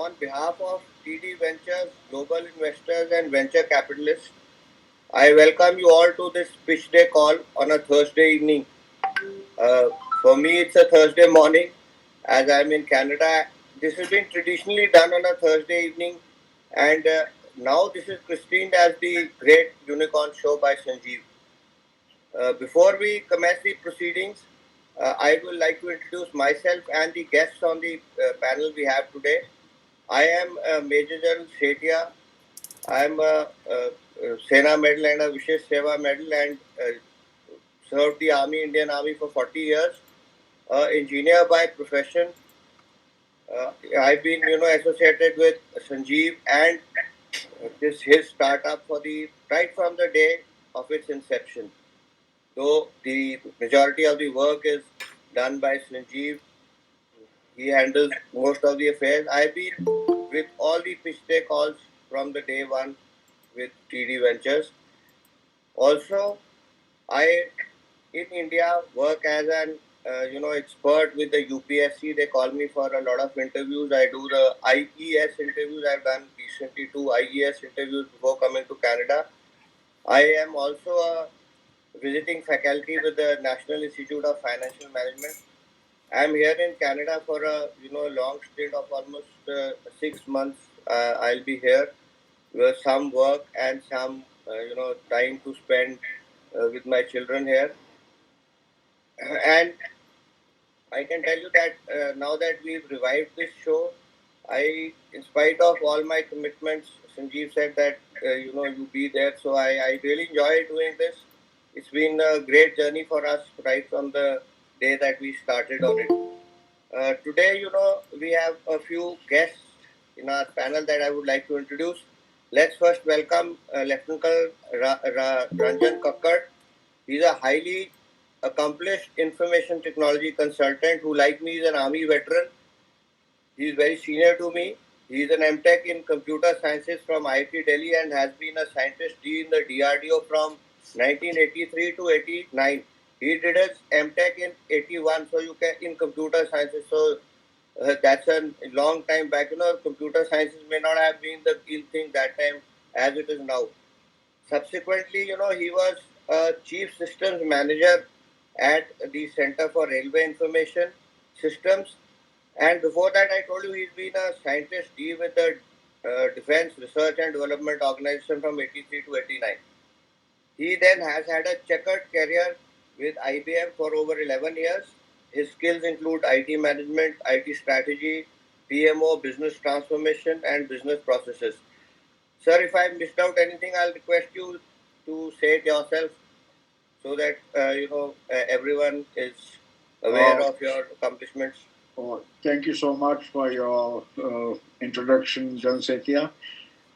on behalf of TD Ventures, global investors and venture capitalists, I welcome you all to this pitch day call on a Thursday evening. Uh, for me, it's a Thursday morning as I'm in Canada. This has been traditionally done on a Thursday evening, and now this is christened as the Great Unicorn Show by Sanjeev. Before we commence the proceedings, I would like to introduce myself and the guests on the panel we have today. I am Major General Sethia. I am a Sena Medal and a Vishesh Seva Medal and served the Indian Army for 40 years. Engineer by profession. I've been, associated with Sanjeev and this his startup for the right from the day of its inception. Though the majority of the work is done by Sanjeev, he handles most of the affairs. I've been with all the pitch day calls from the day one with TD Ventures. Also, I in India work as an expert with the UPSC. They call me for a lot of interviews. I do the IES interviews. I've done recently 2 IES interviews before coming to Canada. I am also a visiting faculty with the National Institute of Financial Management. I'm here in Canada for a long stint of almost 6 months. I'll be here with some work and some time to spend with my children here. And I can tell you that now that we've revived this show, in spite of all my commitments, Sanjeev said that you be there. So I really enjoy doing this. It's been a great journey for us right from the day that we started on it. Today, we have a few guests in our panel that I would like to introduce. Let's first welcome Lieutenant Colonel Ranjan Kakkad. He's a highly accomplished information technology consultant who, like me, is an Army veteran. He's very senior to me. He's an MTech in computer sciences from IIT Delhi and has been a scientist D in the DRDO from 1983 to 89. He did his MTech in 81, so you can in computer sciences. So that's a long time back. Computer sciences may not have been the key thing that time as it is now. Subsequently, he was a chief systems manager at the Center for Railway Information Systems. And before that, I told you he's been a scientist D with the Defense Research and Development Organization from 83 to 89. He then has had a checkered career with IBM for over 11 years. His skills include IT management, IT strategy, PMO, business transformation, and business processes. Sir, if I missed out anything, I'll request you to say it yourself so that everyone is aware of your accomplishments. Thank you so much for your introduction, John Sethia.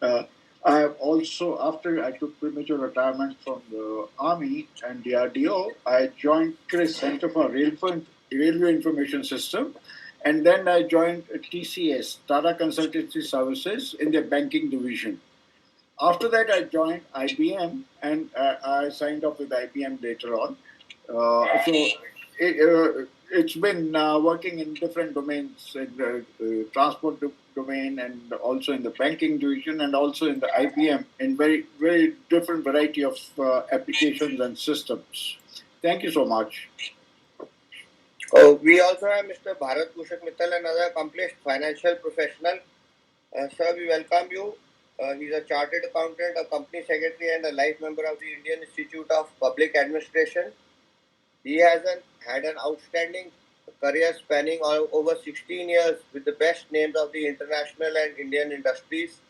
I have also, after I took premature retirement from the Army and DRDO, I joined CRIS, Center for Railway Information System, and then I joined TCS, Tata Consultancy Services, in their banking division. After that, I joined IBM, and I signed off with IBM later on. It's been working in different domains, in the transport domain, and also in the banking division, and also in the IBM, in very, very different variety of applications and systems. Thank you so much. Oh, we also have Mr. Bharat Kushak Mittal, another accomplished financial professional. Sir, we welcome you. He's a chartered accountant, a company secretary, and a life member of the Indian Institute of Public Administration. He has had an outstanding career spanning over 16 years with the best names of the international and Indian industries.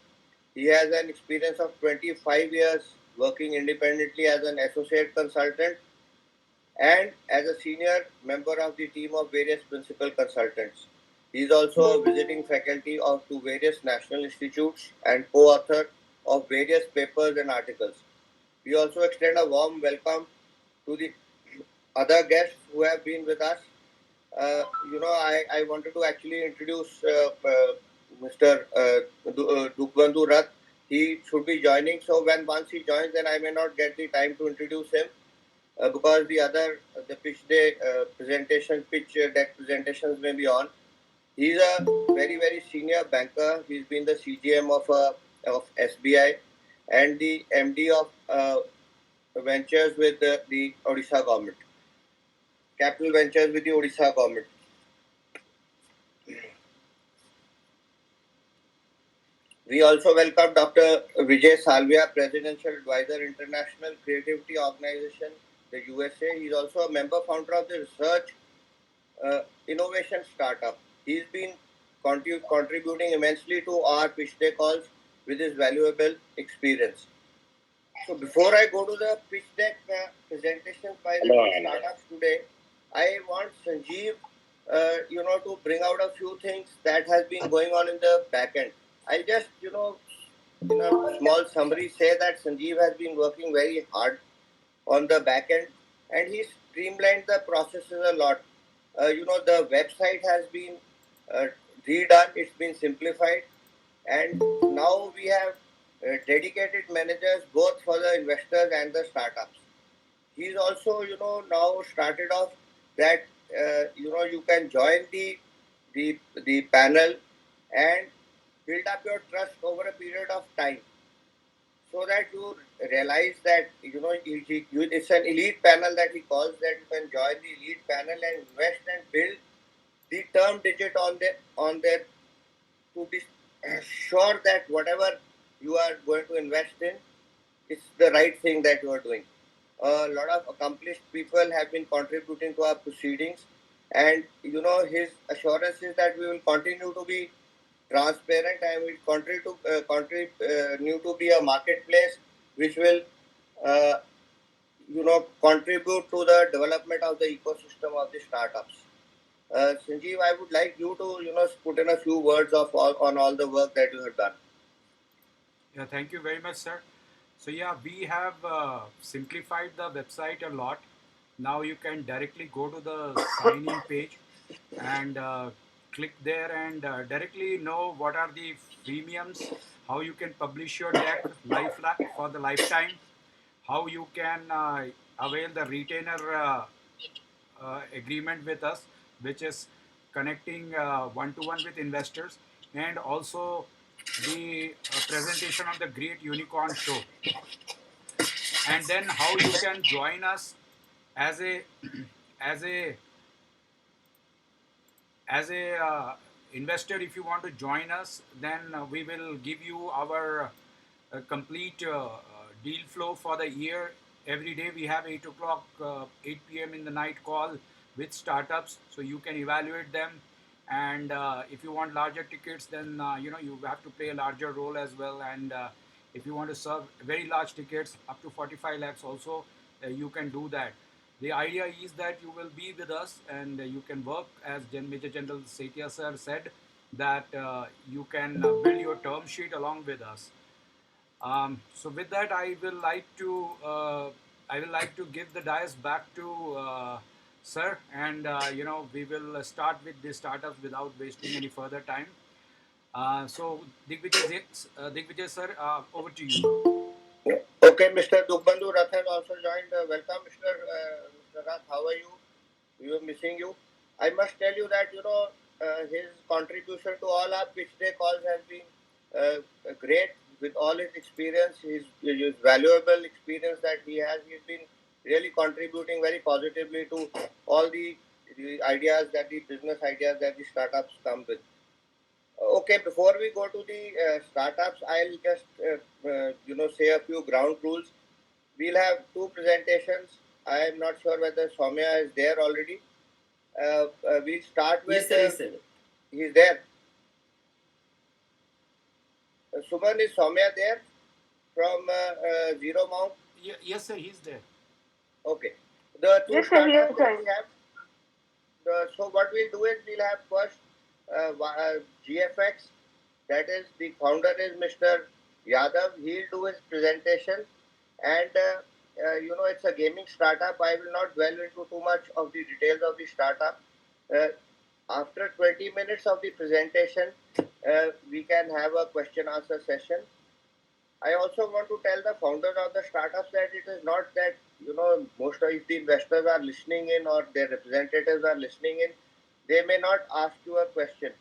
He has an experience of 25 years working independently as an associate consultant and as a senior member of the team of various principal consultants. He is also a visiting faculty of two various national institutes and co-author of various papers and articles. We also extend a warm welcome to the other guests who have been with us. I wanted to actually introduce Mr. Dukbandhu Rath. He should be joining. So once he joins, then I may not get the time to introduce him because the pitch deck presentations may be on. He's a very senior banker. He's been the CGM of SBI and the MD of ventures with the Odisha government, capital ventures with the Odisha government. We also welcome Dr. Vijay Salvia, Presidential Advisor, International Creativity Organization, the USA. He's also a member founder of the Research Innovation Startup. He's been contributing immensely to our pitch day calls with his valuable experience. So before I go to the pitch deck presentations by the startups today, I want Sanjeev, to bring out a few things that has been going on in the back end. I'll just, in a small summary, say that Sanjeev has been working very hard on the back end, and he streamlined the processes a lot. The website has been uh, redone; it's been simplified, and now we have dedicated managers both for the investors and the startups. He's also, now started off that you can join the panel and build up your trust over a period of time, so that you realize that it's an elite panel that he calls, that you can join the elite panel and invest and build the term digit on their to be sure that whatever you are going to invest in, it's the right thing that you are doing. A lot of accomplished people have been contributing to our proceedings, and his assurance is that we will continue to be transparent and will continue to be a marketplace which will uh, contribute to the development of the ecosystem of the startups. Sanjeev, I would like you to put in a few words on all the work that you have done. Yeah, thank you very much, sir. So yeah, we have simplified the website a lot. Now you can directly go to the sign-in page and click there and directly know what are the premiums, how you can publish your deck for the lifetime, how you can avail the retainer agreement with us, which is connecting one-to-one with investors, and also the presentation on the Great Unicorn Show, and then how you can join us as a as a investor. If you want to join us, then we will give you our complete deal flow for the year. Every day we have 8 o'clock 8 p.m. in the night call with startups, so you can evaluate them. And if you want larger tickets, then you have to play a larger role as well. And if you want to serve very large tickets up to 45 lakhs also, you can do that. The idea is that you will be with us and you can work, as Major General Setia sir said, that you can build your term sheet along with us. So with that, I will like to give the dais back to sir, and we will start with the startups without wasting any further time. So Digvijay sir, over to you. Okay, Mr. Dubbandhu Rath has also joined. Welcome, Mr. Rath. How are you? We were missing you. I must tell you that his contribution to all our pitch day calls has been great. With all his experience, his valuable experience that he has, he's been really contributing very positively to all the ideas that the business ideas that the startups come with. Okay, before we go to the startups, I'll just say a few ground rules. We'll have two presentations. I am not sure whether Soumya is there already. We'll start with. Yes, sir. Yes, sir. He's there. Suman, is Soumya there from Zero Mount? Yes, sir, he's there. Okay. The two Yes, sir, startups yes, that sir. we have. So what we'll do is we'll have first GFX. That is, the founder is Mr. Yadav. He'll do his presentation, and it's a gaming startup. I will not dwell into too much of the details of the startup. Uh, After 20 minutes of the presentation, we can have a question answer session. I also want to tell the founders of the startups that it is not that most of the investors are listening in or their representatives are listening in, they may not ask you a question.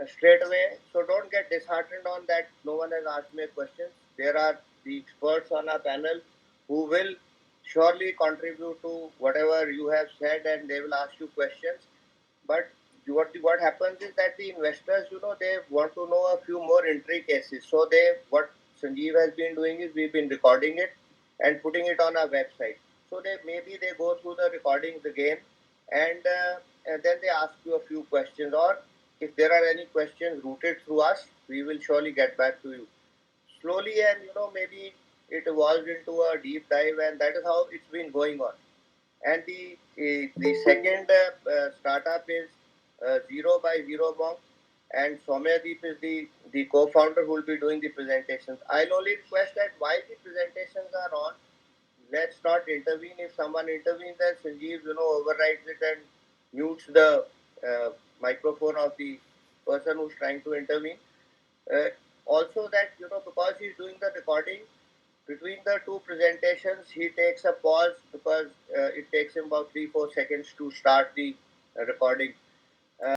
straight away. So don't get disheartened on that. No one has asked me a question. There are the experts on our panel who will surely contribute to whatever you have said, and they will ask you questions. But what happens is that the investors, they want to know a few more intricacies. So what Sanjeev has been doing is we've been recording it and putting it on our website. So they go through the recordings again, and then they ask you a few questions. Or if there are any questions routed through us, we will surely get back to you slowly, and maybe it evolves into a deep dive, and that is how it's been going on. And the second startup is Zero by Zero Monk, and Soumyadeep is the co-founder who will be doing the presentations. I'll only request that while the presentations are on, let's not intervene. If someone intervenes, then Sanjeev, overrides it and mutes the microphone of the person who's trying to intervene. Uh, Also, that because he's doing the recording, between the two presentations, he takes a pause because it takes him about 3-4 seconds to start the recording.